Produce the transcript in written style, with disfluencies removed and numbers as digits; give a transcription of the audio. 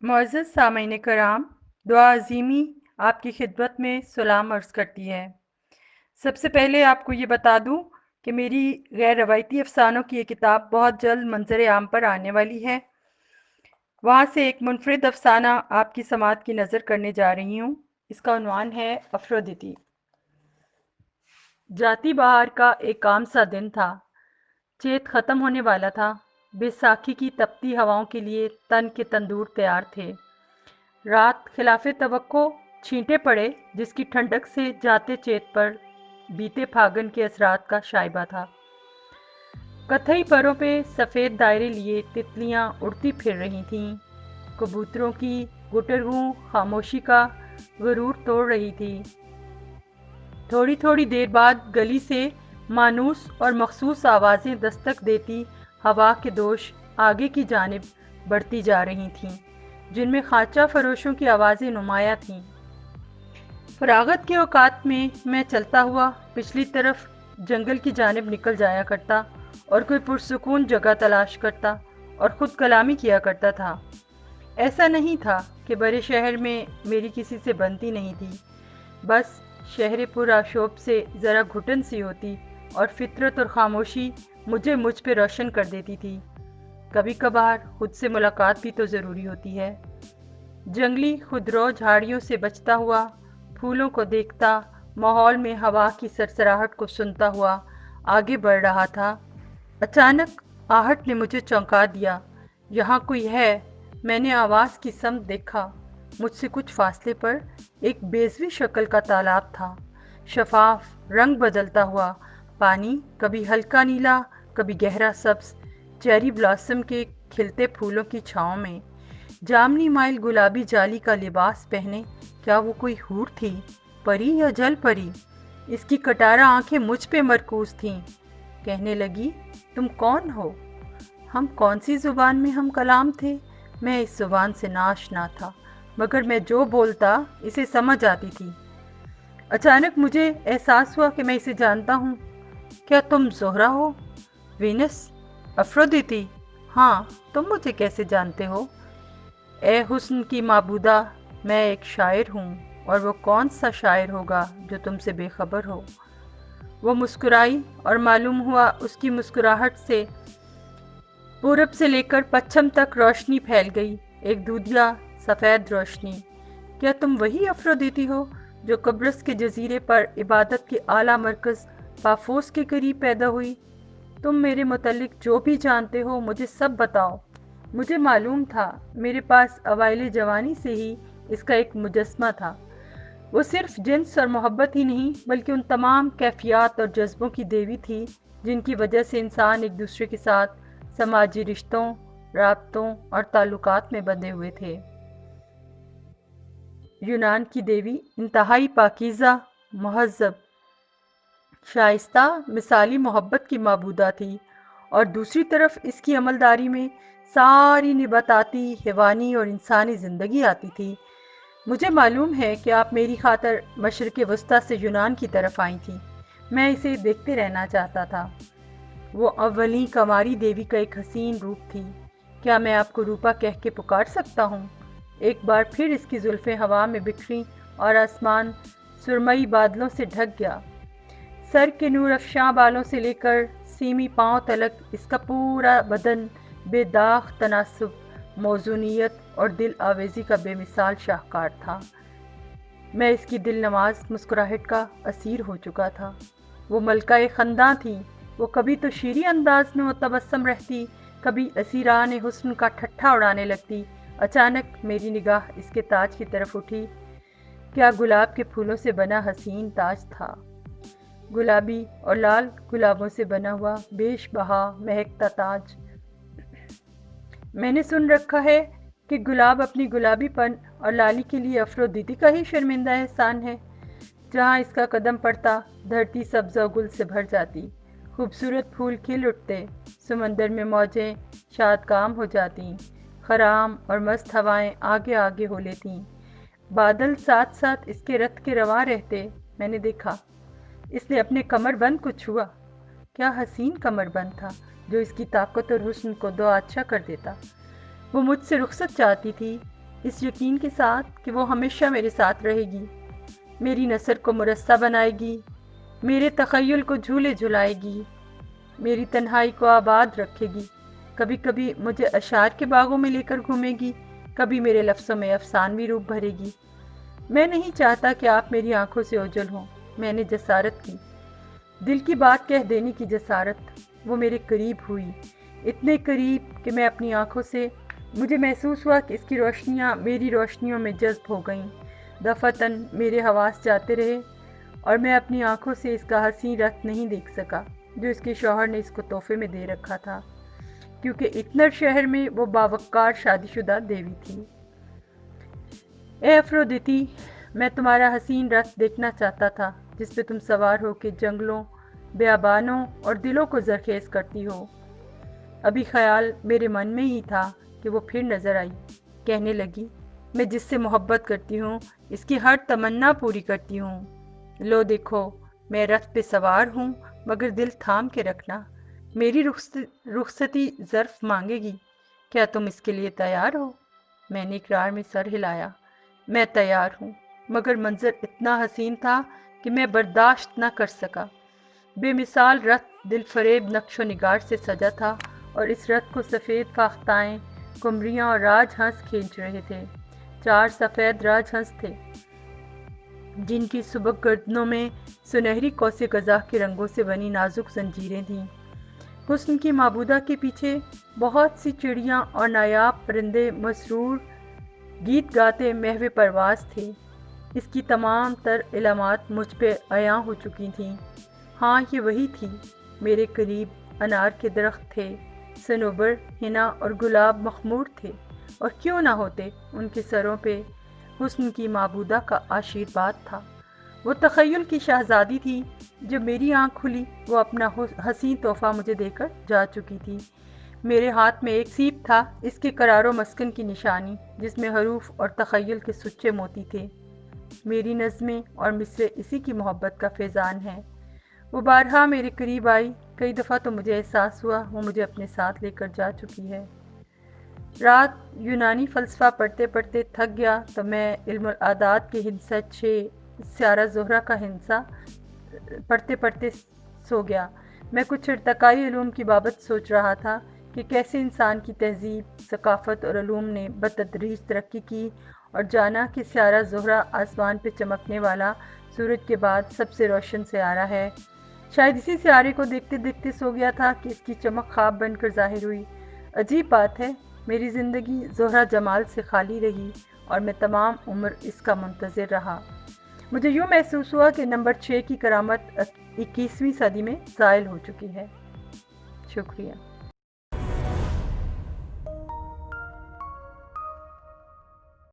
मुअज़्ज़ज़ सामईन कराम, दुआ अज़ीमी आपकी खिदमत में सलाम अर्ज़ करती है। सबसे पहले आपको ये बता दूँ कि मेरी गैर रवायती अफ़सानों की ये किताब बहुत जल्द मंज़र आम पर आने वाली है। वहाँ से एक मुनफ़रिद अफ़साना आपकी समाअत की नज़र करने जा रही हूँ। इसका उन्वान है अफ़रोदिती। जाती बहार का एक आम सा दिन था। चेत ख़त्म होने वाला था। बैसाखी की तपती हवाओं के लिए तन के तंदूर तैयार थे। रात खिलाफ़े तवक्को छींटे पड़े, जिसकी ठंडक से जाते चेत पर बीते फागन के असरात का शाइबा था। कथई परों पे सफ़ेद दायरे लिए तितलियां उड़ती फिर रही थीं। कबूतरों की गुटरगू खामोशी का गुरूर तोड़ रही थी। थोड़ी थोड़ी देर बाद गली से मानूस और मखसूस आवाज़ें दस्तक देती हवा के दोष आगे की जानिब बढ़ती जा रही थीं, जिनमें खाचा फरोशों की आवाज़ें नुमाया थीं। फरागत के औकात में मैं चलता हुआ पिछली तरफ जंगल की जानिब निकल जाया करता और कोई पुरसुकून जगह तलाश करता और ख़ुद कलामी किया करता था। ऐसा नहीं था कि बड़े शहर में मेरी किसी से बनती नहीं थी, बस शहर पुरआशोब से ज़रा घुटन सी होती और फितरत और खामोशी मुझ पे रोशन कर देती थी। कभी कभार खुद से मुलाकात भी तो ज़रूरी होती है। जंगली खुदरो झाड़ियों से बचता हुआ, फूलों को देखता, माहौल में हवा की सरसराहट को सुनता हुआ आगे बढ़ रहा था। अचानक आहट ने मुझे चौंका दिया। यहाँ कोई है। मैंने आवाज़ की समत देखा। मुझसे कुछ फासले पर एक बेज़वी शक्ल का तालाब था। शफाफ, रंग बदलता हुआ पानी, कभी हल्का नीला, कभी गहरा सब्ज, चेरी ब्लॉसम के खिलते फूलों की छाँव में। जामनी माइल गुलाबी जाली का लिबास पहने क्या वो कोई हूर थी, परी या जल परी? इसकी कटारा आंखें मुझ पे मरकूज थीं। कहने लगी, तुम कौन हो? हम कौन सी ज़ुबान में हम कलाम थे? मैं इस ज़ुबान से नाशना था, मगर मैं जो बोलता इसे समझ आती थी। अचानक मुझे एहसास हुआ कि मैं इसे जानता हूँ। क्या तुम ज़ोहरा हो? वीनस? अफ्रोदिती? हाँ, तुम मुझे कैसे जानते हो? ए हुस्न की माबूदा, मैं एक शायर हूँ, और वो कौन सा शायर होगा जो तुमसे बेखबर हो। वो मुस्कुराई और मालूम हुआ उसकी मुस्कुराहट से पूरब से लेकर पश्चिम तक रोशनी फैल गई, एक दूधिया सफ़ेद रोशनी। क्या तुम वही अफ्रोदिती हो जो कब्रस के जजीरे पर इबादत के आला मरकज़ पाफोस के करीब पैदा हुई? तुम मेरे मुतल्लिक जो भी जानते हो मुझे सब बताओ। मुझे मालूम था, मेरे पास अवाइल जवानी से ही इसका एक मुजस्मा था। वो सिर्फ जिन्स और मोहब्बत ही नहीं, बल्कि उन तमाम कैफियत और जज्बों की देवी थी जिनकी वजह से इंसान एक दूसरे के साथ समाजी रिश्तों, राब्तों और ताल्लुकात में बंधे हुए थे। यूनान की देवी इंतहाई पाकीज़ा, मुहज़्ज़ब, शाइस्ता, मिसाली मोहब्बत की माबूदा थी, और दूसरी तरफ इसकी अमलदारी में सारी निबाताती, हैवानी और इंसानी ज़िंदगी आती थी। मुझे मालूम है कि आप मेरी खातर मशरिक़ वस्ता से यूनान की तरफ आई थी। मैं इसे देखते रहना चाहता था। वो अव्वली कमारी देवी का एक हसीन रूप थी। क्या मैं आपको रूपा कह के पुकार सकता हूँ? एक बार फिर इसकी जुल्फ़ें हवा में बिखरीं और आसमान सुरमई बादलों से ढक गया। सर के नूर अफशां बालों से लेकर सीमी पाँव तलक इसका पूरा बदन बेदाग तनासुब, मौजूनियत और दिल आवेज़ी का बेमिसाल शाहकार था। मैं इसकी दिल नवाज मुस्कुराहट का असीर हो चुका था। वो मलका खंदा थी। वो कभी तो शीरी अंदाज में मुतबस्सम रहती, कभी असीरान हुस्न का ठट्ठा उड़ाने लगती। अचानक मेरी निगाह इसके ताज की तरफ उठी। क्या गुलाब के फूलों से बना हसीन ताज था। गुलाबी और लाल गुलाबों से बना हुआ बेशबहा महकता ताज। मैंने सुन रखा है कि गुलाब अपनी गुलाबीपन और लाली के लिए अफरोदिती का ही शर्मिंदा एहसान है। जहाँ इसका कदम पड़ता, धरती सब्ज़ और गुल से भर जाती। खूबसूरत फूल खिल उठते, समंदर में मौजें शादकाम हो जातीं, खराम और मस्त हवाएं आगे आगे हो लेतीं। बादल साथ साथ इसके रथ के रवां रहते। मैंने देखा, इसने अपने कमरबंद को छुआ। क्या हसीन कमरबंद था जो इसकी ताकत और हुस्न को दो अच्छा कर देता। वो मुझसे रुखसत चाहती थी, اس یقین کے ساتھ کہ وہ ہمیشہ میرے ساتھ رہے گی، میری نثر کو مرصع بنائے گی، میرے تخیل کو جھولے جھلائے گی، میری تنہائی کو آباد رکھے گی، کبھی کبھی مجھے اشعار کے باغوں میں لے کر گھومے گی، کبھی میرے لفظوں میں افسانوی روپ بھرے گی۔ میں نہیں چاہتا کہ آپ میری آنکھوں سے اوجھل ہوں۔ میں نے جسارت کی، دل کی بات کہہ دینے کی جسارت۔ وہ میرے قریب ہوئی، اتنے قریب کہ میں اپنی آنکھوں سے، مجھے محسوس ہوا کہ اس کی روشنیاں میری روشنیوں میں جذب ہو گئیں۔ دفعتاً میرے حواس جاتے رہے اور میں اپنی آنکھوں سے اس کا حسین رتھ نہیں دیکھ سکا جو اس کے شوہر نے اس کو تحفے میں دے رکھا تھا، کیونکہ اتنر شہر میں وہ باوقار شادی شدہ دیوی تھی۔ اے افرودیتی، میں تمہارا حسین رتھ دیکھنا چاہتا تھا جس پہ تم سوار ہو کے جنگلوں، بیابانوں اور دلوں کو زرخیز کرتی ہو۔ ابھی خیال میرے من میں ہی تھا کہ وہ پھر نظر آئی، کہنے لگی، میں جس سے محبت کرتی ہوں اس کی ہر تمنا پوری کرتی ہوں۔ لو دیکھو، میں رتھ پہ سوار ہوں، مگر دل تھام کے رکھنا، میری رخصتی ظرف مانگے گی، کیا تم اس کے لیے تیار ہو؟ میں نے اقرار میں سر ہلایا۔ میں تیار ہوں، مگر منظر اتنا حسین تھا کہ میں برداشت نہ کر سکا۔ بے مثال رتھ دل فریب نقش و نگار سے سجا تھا اور اس رتھ کو سفید فاختائیں، قمریاں اور راج ہنس کھینچ رہے تھے۔ 4 سفید راج ہنس تھے جن کی سبک گردنوں میں سنہری قوس قزح کے رنگوں سے بنی نازک زنجیریں تھیں۔ حسن کی معبودہ کے پیچھے بہت سی چڑیاں اور نایاب پرندے مسرور گیت گاتے محو پرواز تھے۔ اس کی تمام تر علامات مجھ پہ عیاں ہو چکی تھیں۔ ہاں، یہ وہی تھی۔ میرے قریب انار کے درخت تھے، صنوبر، حنا اور گلاب مخمور تھے، اور کیوں نہ ہوتے، ان کے سروں پہ حسن کی معبودہ کا آشیرواد تھا۔ وہ تخیل کی شہزادی تھی۔ جب میری آنکھ کھلی وہ اپنا حسین تحفہ مجھے دے کر جا چکی تھی۔ میرے ہاتھ میں ایک سیپ تھا، اس کے قرار و مسکن کی نشانی، جس میں حروف اور تخیل کے سچے موتی تھے۔ میری نظمیں اور مصرے اسی کی محبت کا فیضان ہے۔ وہ بارہا میرے قریب آئی، کئی دفعہ تو مجھے احساس ہوا وہ مجھے اپنے ساتھ لے کر جا چکی ہے۔ رات یونانی فلسفہ پڑھتے پڑھتے تھک گیا تو میں علم العادات کے ہندسہ 6 سیارہ زہرہ کا ہندسہ پڑھتے پڑھتے سو گیا۔ میں کچھ ارتقائی علوم کی بابت سوچ رہا تھا کہ کیسے انسان کی تہذیب، ثقافت اور علوم نے بتدریج ترقی کی اور جانا کہ سیارہ زہرہ آسمان پہ چمکنے والا سورج کے بعد سب سے روشن سیارہ ہے۔ شاید اسی سیارے کو دیکھتے دیکھتے سو گیا تھا کہ اس کی چمک خواب بن کر ظاہر ہوئی۔ عجیب بات ہے، میری زندگی زہرہ جمال سے خالی رہی اور میں تمام عمر اس کا منتظر رہا۔ مجھے یوں محسوس ہوا کہ نمبر 6 کی کرامت 21ویں صدی میں زائل ہو چکی ہے۔ شکریہ۔